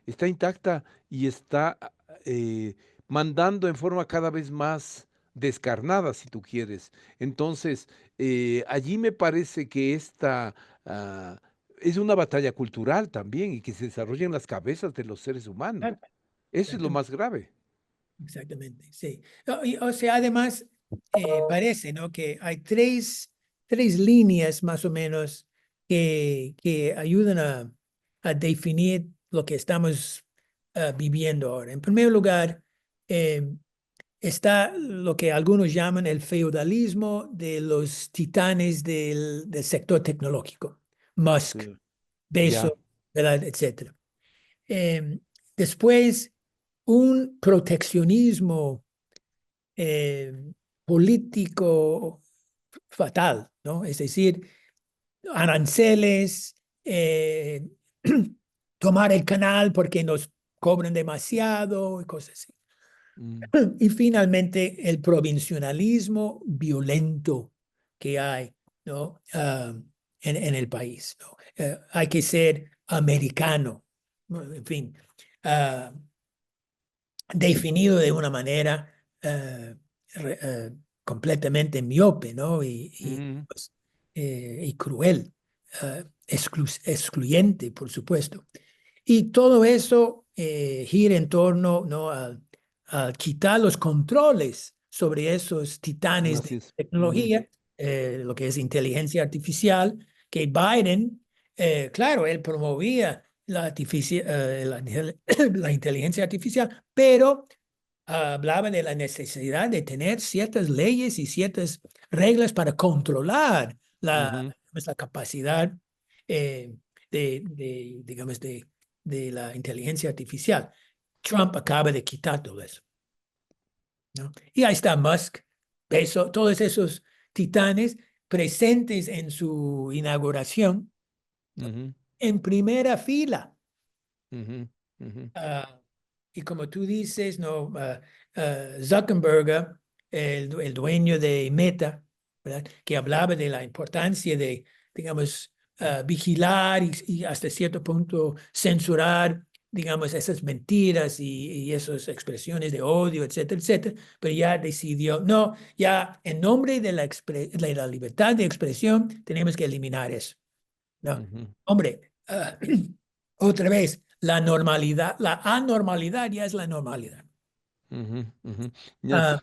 está intacta y está eh, mandando en forma cada vez más descarnada, si tú quieres. Entonces, allí me parece que ah, es una batalla cultural también y que se desarrolla en las cabezas de los seres humanos. ah, Eso es lo exactamente. más grave. Exactamente, sí. No, o sea, además, parece, ¿no? Que hay tres líneas más o menos que ayudan a definir lo que estamos viviendo ahora. En primer lugar, eh, está lo que algunos llaman el feudalismo de los titanes del sector tecnológico, Musk, Sí. Bezos, Ya. ¿verdad? Etcétera. Eh, Después, un proteccionismo eh, político fatal, ¿no? Es decir, aranceles, tomar el canal porque nos cobran demasiado y cosas así. Mm, Y finalmente el provincialismo violento que hay, ¿no? En el país, ¿no? Hay que ser americano, ¿no? En fin, ah, definido de una manera completamente miope, ¿no? mm, Pues, y cruel, excluyente, por supuesto. Y todo eso gira en torno, ¿no? a quitar los controles sobre esos titanes así de es. Mm, tecnología, lo que es inteligencia artificial, que Biden, claro, él promovía la inteligencia artificial, pero hablaba de la necesidad de tener ciertas leyes y ciertas reglas para controlar ujú, pues, la capacidad eh, digamos, de la inteligencia artificial. Trump acaba de quitar todo eso, ¿no? Y ahí está Musk, Bezos, todos esos titanes presentes en su inauguración ujú, en primera fila. ujú, ujú, Ah, y como tú dices, no, Zuckerberg, el dueño de Meta, ¿verdad? Que hablaba de la importancia de, digamos, vigilar y hasta cierto punto censurar, digamos, esas mentiras y esas expresiones de odio, etcétera, etcétera, pero ya decidió, no, ya en nombre de de la libertad de expresión tenemos que eliminar eso. No, ujú, hombre, otra vez, la normalidad, la anormalidad ya es la normalidad. ujú, ujú. Ya, Ah,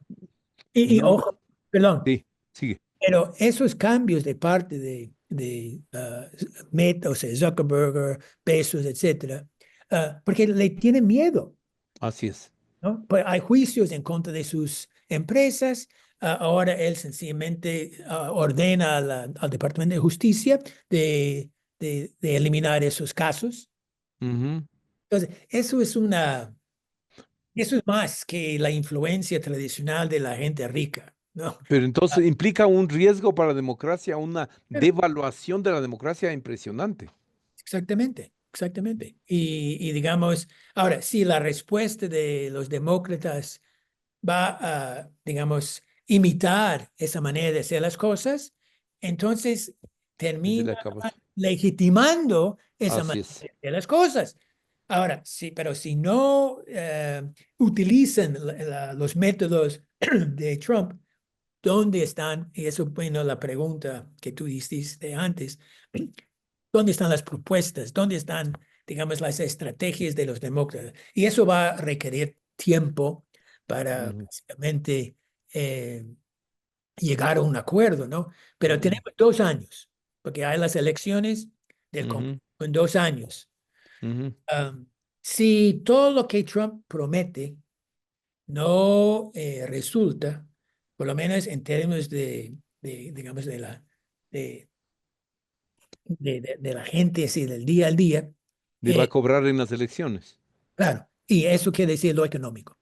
Y No, ojo, perdón, sí, sigue. pero esos cambios de parte de Meta, o sea, Zuckerberg, Bezos, etcétera, porque le tienen miedo, Así es. ¿no? Pues hay juicios en contra de sus empresas. Ahora él sencillamente ordena al Departamento de Justicia de eliminar esos casos. Ujú. Entonces, eso es más que la influencia tradicional de la gente rica, ¿no? Pero Ah, entonces implica un riesgo para la democracia, una pero devaluación de la democracia impresionante. exactamente, exactamente. Y digamos, ahora, si la respuesta de los demócratas va a, digamos, imitar esa manera de hacer las cosas, entonces Se termina le acabas. legitimando esa Así manera es. de hacer las cosas. Ahora, sí, pero si no utilizan los métodos de Trump, ¿dónde están? Y eso, bueno, la pregunta que tú hiciste antes, ¿dónde están las propuestas? ¿Dónde están, digamos, las estrategias de los demócratas? Y eso va a requerir tiempo para Ujú, básicamente eh, llegar a un acuerdo, ¿no? Pero ujú, tenemos 2 años, porque hay las elecciones del Congreso ujú, en 2 años. ujú. Um, si todo lo que Trump promete no resulta, por lo menos en términos digamos, de, de la gente, así, del día al día, Le va a eh, cobrar en las elecciones. claro, y eso quiere decir lo económico.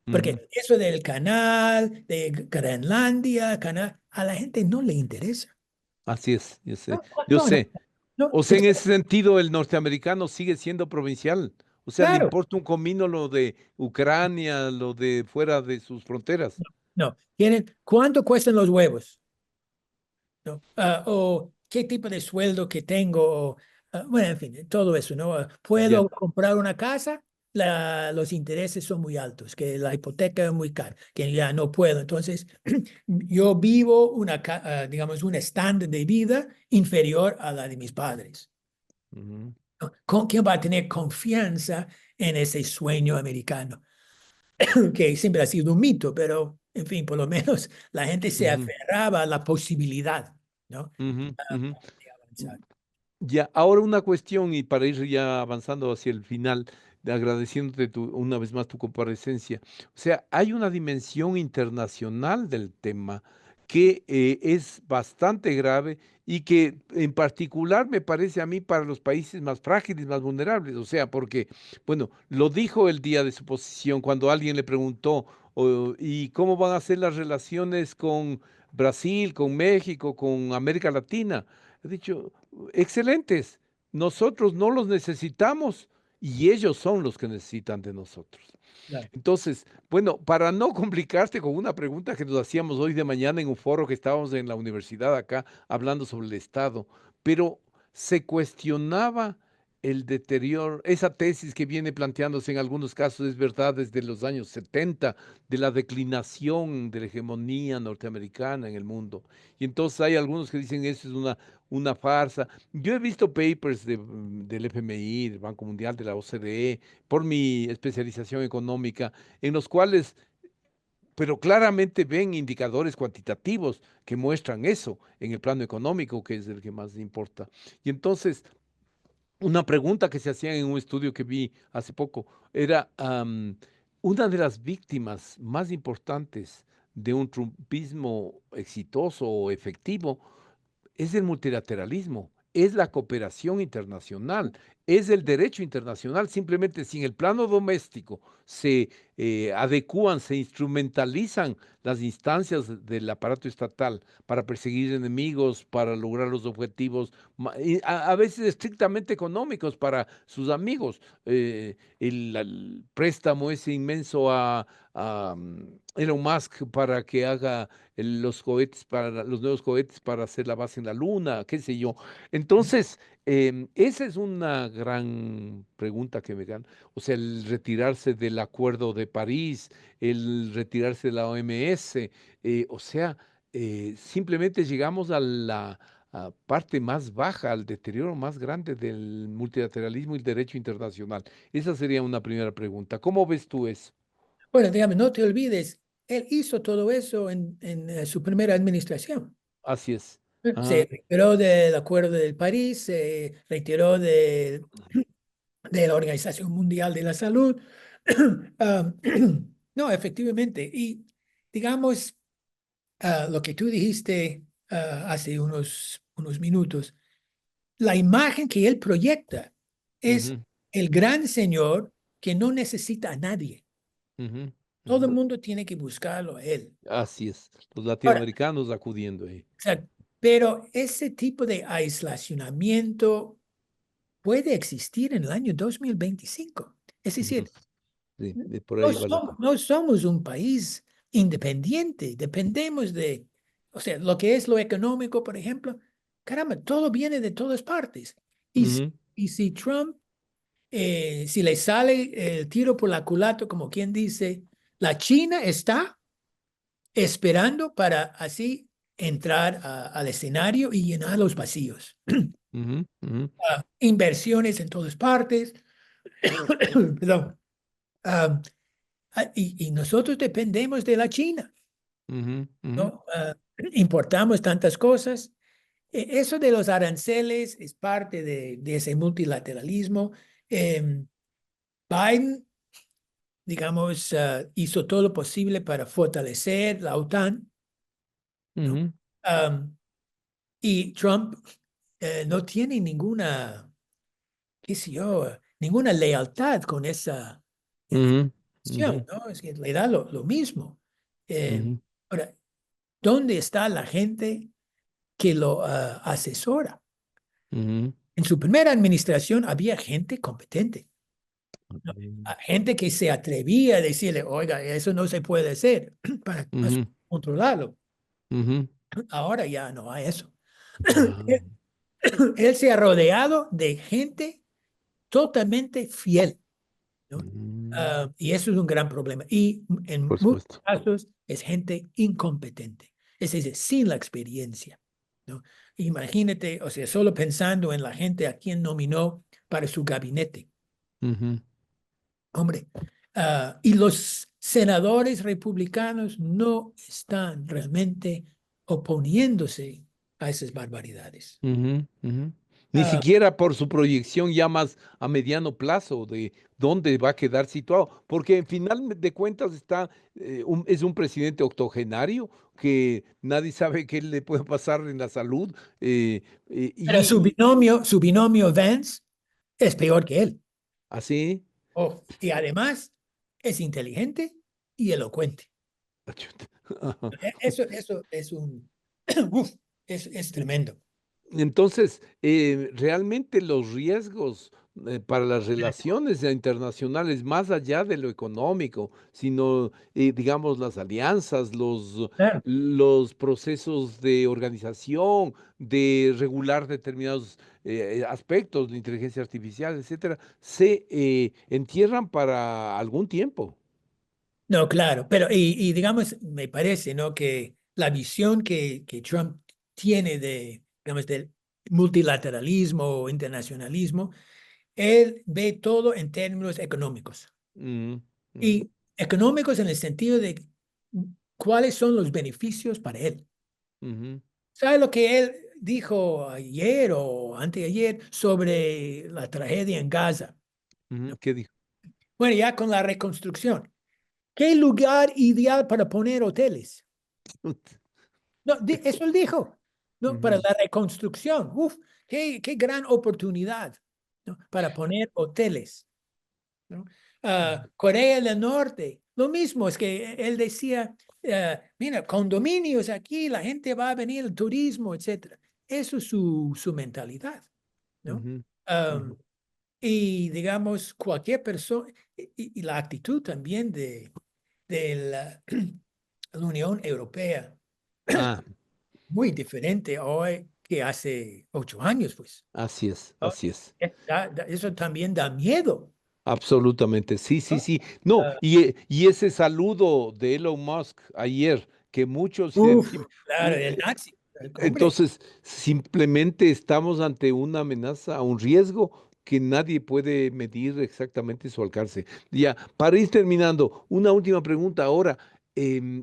Ujú. Porque eso del canal, de Groenlandia, canal, a la gente no le interesa. Así es, yo sé. No, Yo no, no, sé. no. O sea, en ese sentido, el norteamericano sigue siendo provincial. O sea, le Claro, importa un comino lo de Ucrania, lo de fuera de sus fronteras. no. ¿Cuánto cuestan los huevos? ¿No? O qué tipo de sueldo que tengo, o, bueno, en fin, todo eso, ¿no? Ya. ¿Puedo comprar una casa? Los intereses son muy altos, que la hipoteca es muy cara, que ya no puedo. Entonces, yo vivo digamos, un estándar de vida inferior a la de mis padres. Ujú, ¿No? ¿Quién va a tener confianza en ese sueño americano? Que siempre ha sido un mito, pero, en fin, por lo menos la gente se ujú, aferraba a la posibilidad, ¿no? ujú, ujú. De avanzar. Ya, ahora una cuestión y para ir ya avanzando hacia el final, agradeciéndote una vez más tu comparecencia. O sea, hay una dimensión internacional del tema que es bastante grave y que en particular me parece a mí para los países más frágiles, más vulnerables. O sea, porque, bueno, lo dijo el día de su posición cuando alguien le preguntó, ¿y cómo van a ser las relaciones con Brasil, con México, con América Latina? He dicho, excelentes. Nosotros no los necesitamos y ellos son los que necesitan de nosotros. Claro. Entonces, bueno, para no complicarte con una pregunta que nos hacíamos hoy de mañana en un foro que estábamos en la universidad acá hablando sobre el Estado, pero se cuestionaba el deterioro, esa tesis que viene planteándose en algunos casos es verdad desde los años 70 de la declinación de la hegemonía norteamericana en el mundo. Y entonces hay algunos que dicen eso es una farsa. Yo he visto papers del FMI, del Banco Mundial, de la OCDE, por mi especialización económica, en los cuales, pero claramente ven indicadores cuantitativos que muestran eso en el plano económico, que es el que más importa. Y entonces, una pregunta que se hacía en un estudio que vi hace poco era, una de las víctimas más importantes de un trumpismo exitoso o efectivo es el multilateralismo, es la cooperación internacional, es el derecho internacional. Simplemente si en el plano doméstico se adecúan, se instrumentalizan las instancias del aparato estatal para perseguir enemigos, para lograr los objetivos, y a veces estrictamente económicos para sus amigos. El préstamo ese inmenso a Elon Musk para que haga los cohetes para los nuevos cohetes para hacer la base en la luna, qué sé yo. Entonces, esa es una gran pregunta que me dan. O sea, el retirarse del Acuerdo de París, el retirarse de la OMS, o sea, simplemente llegamos a la parte más baja, al deterioro más grande del multilateralismo y el derecho internacional. Esa sería una primera pregunta. ¿Cómo ves tú eso? Bueno, digamos, no te olvides, él hizo todo eso en su primera administración. Así es. Se Ajá. retiró del Acuerdo de París, se retiró de la Organización Mundial de la Salud. Ah, no, efectivamente. Y digamos, lo que tú dijiste hace unos minutos, la imagen que él proyecta es Ujú, el gran señor que no necesita a nadie. ujú, Todo el ujú. mundo tiene que buscarlo a él. Así es. Los Ahora, latinoamericanos acudiendo ahí. o sea, pero ese tipo de aislacionamiento puede existir en el año 2025. Es Ujú. decir, Sí, por ahí va la cosa. no somos un país independiente, dependemos o sea, lo que es lo económico, por ejemplo, caramba, todo viene de todas partes. Y, Ujú, y si Trump, si le sale el tiro por la culata, como quien dice, la China está esperando para así entrar al escenario y llenar los vacíos. ujú, ujú, Inversiones en todas partes. Perdón. Ah, y nosotros dependemos de la China, ujú, ujú, ¿no? Importamos tantas cosas. Eso de los aranceles es parte de ese multilateralismo. Biden, digamos, hizo todo lo posible para fortalecer la OTAN, ¿no? ujú, Um, y Trump no tiene ninguna, qué sé yo, ninguna lealtad con esa ujú, acción, ujú, ¿no? Es que le da lo mismo. Eh, ujú, ahora, ¿dónde está la gente que lo asesora? ujú, En su primera administración había gente competente, ¿no? ujú, Gente que se atrevía a decirle, oiga, eso no se puede hacer para ujú, controlarlo. ujú. Ahora ya no hay eso. Ah, Él, él se ha rodeado de gente totalmente fiel, ¿no? mm, Y eso es un gran problema. Y en por muchos supuesto. casos es gente incompetente, es decir, sin la experiencia, ¿no? Imagínate, o sea, solo pensando en la gente a quien nominó para su gabinete. Ujú, Hombre, y los senadores republicanos no están realmente oponiéndose a esas barbaridades. ujú, ujú. Ni Ah, siquiera por su proyección ya más a mediano plazo de dónde va a quedar situado, porque en final de cuentas está, es un presidente octogenario que nadie sabe qué le puede pasar en la salud, pero su binomio Vance es peor que él. así. Oh, y además es inteligente y elocuente. Achut. Eso es uf, es tremendo. Entonces, realmente los riesgos para las relaciones internacionales, más allá de lo económico, sino, digamos, las alianzas, Claro. los procesos de organización, de regular determinados aspectos de inteligencia artificial, etcétera, se entierran para algún tiempo. No, claro, pero y digamos, me parece, ¿no? Que la visión que Trump tiene digamos, del multilateralismo o internacionalismo, él ve todo en términos económicos. Ujú, ujú, Y económicos en el sentido de cuáles son los beneficios para él. ujú, ¿Sabe lo que él dijo ayer o anteayer sobre la tragedia en Gaza? ujú. ¿Qué dijo? Bueno, ya con la reconstrucción. ¿Qué lugar ideal para poner hoteles? No, eso él dijo, ¿no? Para Ujú, la reconstrucción. Uf, qué gran oportunidad, ¿no? Para poner hoteles, ¿no? ujú, Corea del Norte, lo mismo, es que él decía, mira, condominios aquí, la gente va a venir, el turismo, etcétera. Eso es su mentalidad, ¿no? ujú, ujú. Um, y digamos, cualquier persona, y la actitud también de la Unión Europea, Ah, muy diferente hoy que hace 8 años, pues. así es, ¿No? así es. Eso también da miedo, Absolutamente, sí, sí, ¿no? sí. No, Ah, y ese saludo de Elon Musk ayer, que muchos claro, el nazi, hombre. entonces simplemente estamos ante una amenaza, un riesgo que nadie puede medir exactamente su alcance. Ya, para ir terminando, una última pregunta ahora.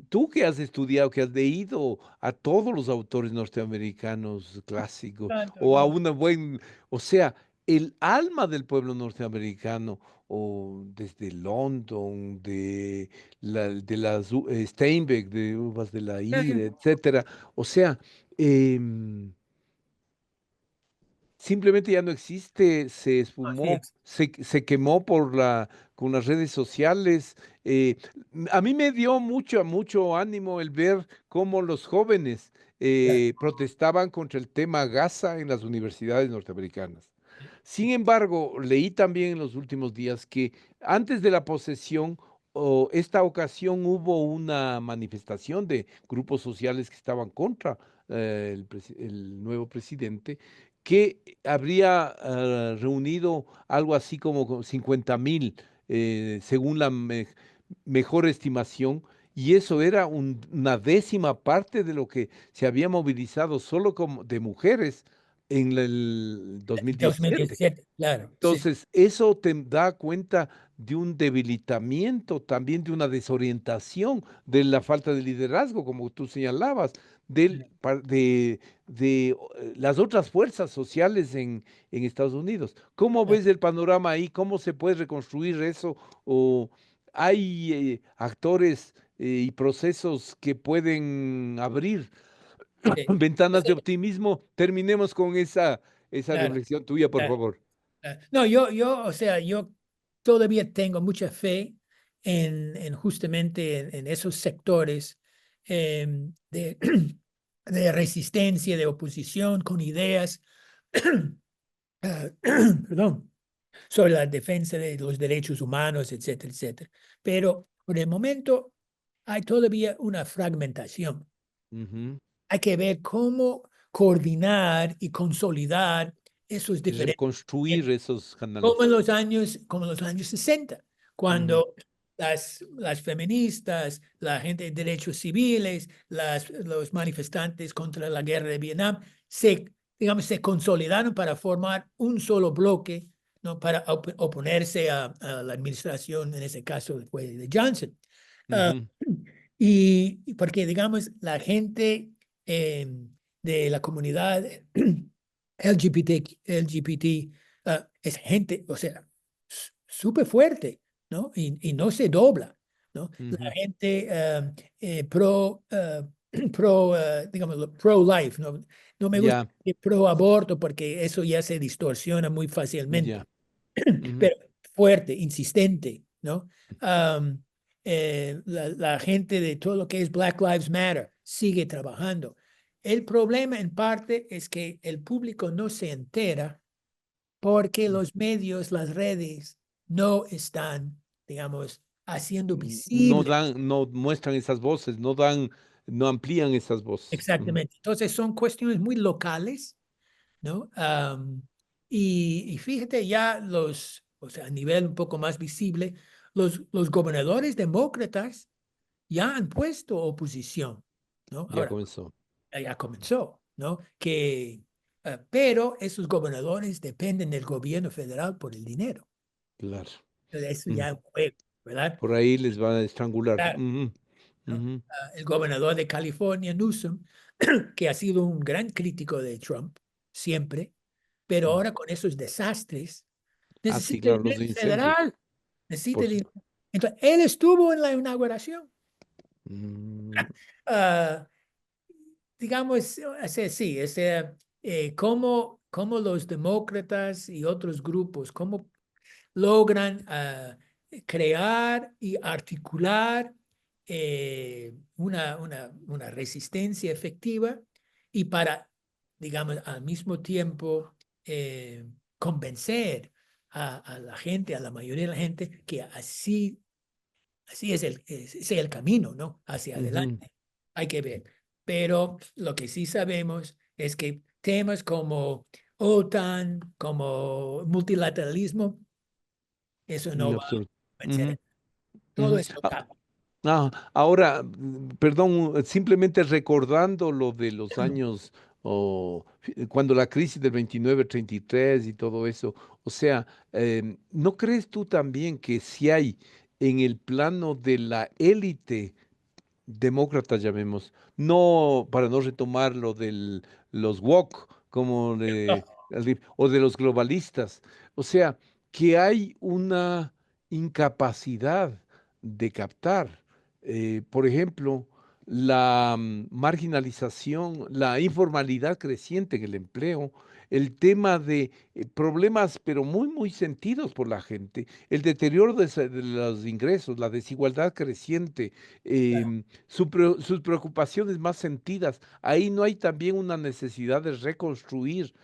Tú que has estudiado, que has leído a todos los autores norteamericanos clásicos, Tanto, o a no. una buena, o sea, el alma del pueblo norteamericano, o desde London, de las Steinbeck, de Uvas de la Ira, etcétera. O sea, em, simplemente ya no existe, se Así esfumó, es. se quemó con las redes sociales. A mí me dio mucho ánimo el ver cómo los jóvenes Ya, protestaban contra el tema Gaza en las universidades norteamericanas. sí, Sin embargo, leí también en los últimos días que antes de la posesión, o esta ocasión hubo una manifestación de grupos sociales que estaban contra el nuevo presidente, que habría reunido algo así como 50,000, según la mejor estimación, y eso era una décima parte de lo que se había movilizado solo como de mujeres en el 2017. 2017, claro, sí. Entonces, eso te da cuenta de un debilitamiento, también de una desorientación, de la falta de liderazgo, como tú señalabas, de las otras fuerzas sociales en Estados Unidos. ¿Cómo Ya, ves el panorama ahí? ¿Cómo se puede reconstruir eso? ¿O hay actores y procesos que pueden abrir sí. ventanas de optimismo? Terminemos con esa Claro, reflexión tuya, por claro. favor. No, o sea, yo todavía tengo mucha fe en justamente en esos sectores de, de resistencia, de oposición, con ideas, perdón, sobre la defensa de los derechos humanos, etcétera, etcétera. Pero por el momento hay todavía una fragmentación. Ujú. Hay que ver cómo coordinar y consolidar esos Y diferentes reconstruir esos como canales. en los años, como en los años 60, Ujú, cuando las feministas, la gente de derechos civiles, los manifestantes contra la guerra de Vietnam, digamos, se consolidaron para formar un solo bloque, ¿no? Para oponerse a la administración, en ese caso fue de Johnson. Ah, ujú. y porque, digamos, la gente eh, de la comunidad LGBT es gente, o sea, súper fuerte, ¿no? Y no se dobla, ¿no? La Ujú. gente digamos, pro-life, ¿no? No me gusta Ya, decir pro-aborto porque eso ya se distorsiona muy fácilmente, ya. Ujú, pero fuerte, insistente, ¿no? Um, la gente de todo lo que es Black Lives Matter sigue trabajando. El problema en parte es que el público no se entera porque mm, los medios, las redes, no están, digamos, haciendo No visible. dan, no muestran esas voces, no dan, no amplían esas voces. Ujú. Exactamente. Entonces son cuestiones muy locales, ¿no? Y fíjate ya o sea, a nivel un poco más visible, los gobernadores demócratas ya han puesto oposición, ¿no? Ya Ahora, comenzó, ya comenzó, ¿no? Pero esos gobernadores dependen del gobierno federal por el dinero. claro. Entonces, eso Mm. ya es un juego, ¿verdad? Por ahí les van a estrangular. Claro, Ujú, ¿no? ujú, El gobernador de California, Newsom, que ha sido un gran crítico de Trump, siempre, pero mm. ahora con esos desastres, Ah, sí, necesita claro, los dinero incendios, federal, necesita por dinero. supuesto. Entonces, él estuvo en la inauguración. Mm, Ah, digamos, sí, cómo los demócratas y otros grupos, cómo logran crear y articular una resistencia efectiva y para, digamos, al mismo tiempo convencer a la gente, a la mayoría de la gente, que así es ese es el camino, ¿no? Hacia ujú. adelante. Hay que ver. Pero lo que sí sabemos es que temas como OTAN, como multilateralismo, eso En no va a absoluto. vencer. Ujú, Todo ujú. es local. Ahora, perdón, simplemente recordando lo de los años, cuando la crisis del 29-33 y todo eso, o sea, ¿no crees tú también que si hay en el plano de la élite demócratas, llamemos, no para no retomar lo de los woke, o de los globalistas. O sea, que hay una incapacidad de captar, por ejemplo, la marginalización, la informalidad creciente en el empleo, el tema de problemas, pero muy, muy sentidos por la gente, el deterioro de los ingresos, la desigualdad creciente, Claro, sus preocupaciones más sentidas. Ahí no hay también una necesidad de reconstruir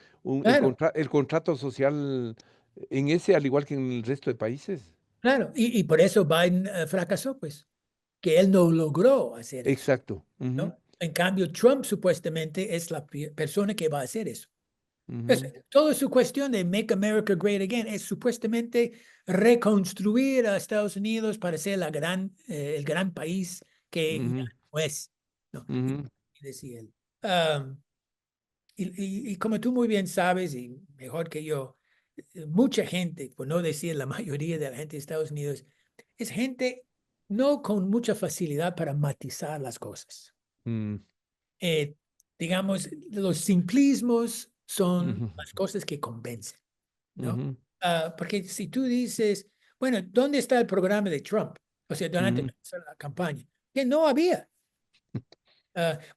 claro, el contrato social en ese, al igual que en el resto de países. claro. Y por eso Biden fracasó, pues, que él no logró hacer eso, Exacto. Ujú, ¿no? En cambio, Trump supuestamente es la persona que va a hacer eso. Es, ujú, toda su cuestión de Make America Great Again es supuestamente reconstruir a Estados Unidos para ser el gran país que ya ujú, no es, ¿no? ujú, Y decía él. Um, y como tú muy bien sabes, y mejor que yo, mucha gente, por no decir la mayoría de la gente de Estados Unidos, es gente no con mucha facilidad para matizar las cosas. mm, Eh, digamos, los simplismos son ujú, las cosas que convencen, ¿no? ujú, Porque si tú dices, bueno, ¿dónde está el programa de Trump? O sea, durante ujú, la campaña, que no había.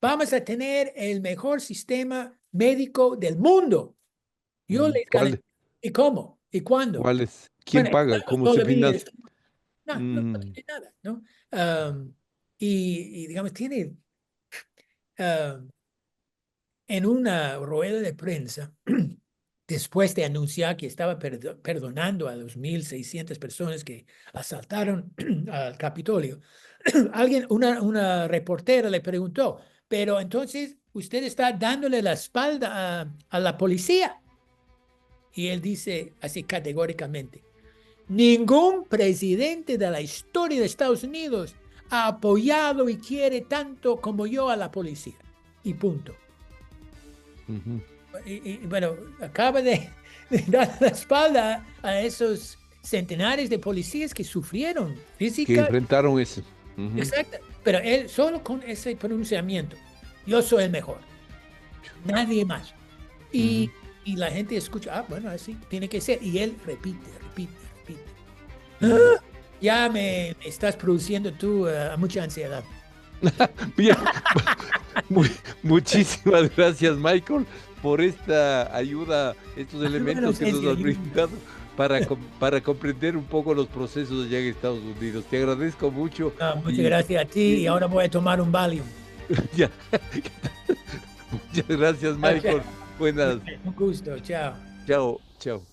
Vamos a tener el mejor sistema médico del mundo. Yo ujú. les garantizo. ¿Y cómo? ¿Y cuándo? ¿Cuál es? ¿Quién Bueno, paga? empezamos ¿Cómo se todavía. financia? No, no, no Mm, tiene nada, ¿no? Digamos, tiene um, en una rueda de prensa, después de anunciar que estaba perdonando a los 1.600 personas que asaltaron al Capitolio, una reportera le preguntó, pero entonces usted está dándole la espalda a la policía. Y él dice así categóricamente, ningún presidente de la historia de Estados Unidos ha apoyado y quiere tanto como yo a la policía. Y punto. ujú. Bueno, acaba de dar la espalda a esos centenares de policías que sufrieron Que física, enfrentaron eso. Ujú, exacta, pero él solo con ese pronunciamiento, yo soy el mejor, nadie más. ujú. Y la gente escucha, ah, bueno, así tiene que ser. Y él repite, repite, repite. Ujú. ¡Ah! Ya me estás produciendo tú mucha ansiedad. Bien, mu- muchísimas gracias, Michael, por esta ayuda, estos Bueno, elementos que sí, nos sí, has ayúdame. brindado para comprender un poco los procesos allá en Estados Unidos. Te agradezco mucho Ah, muchas y, gracias a ti y y- ahora voy a tomar un Valium. ya, muchas gracias, Gracias. Michael. Buenas, Un gusto, chao. chao, chao.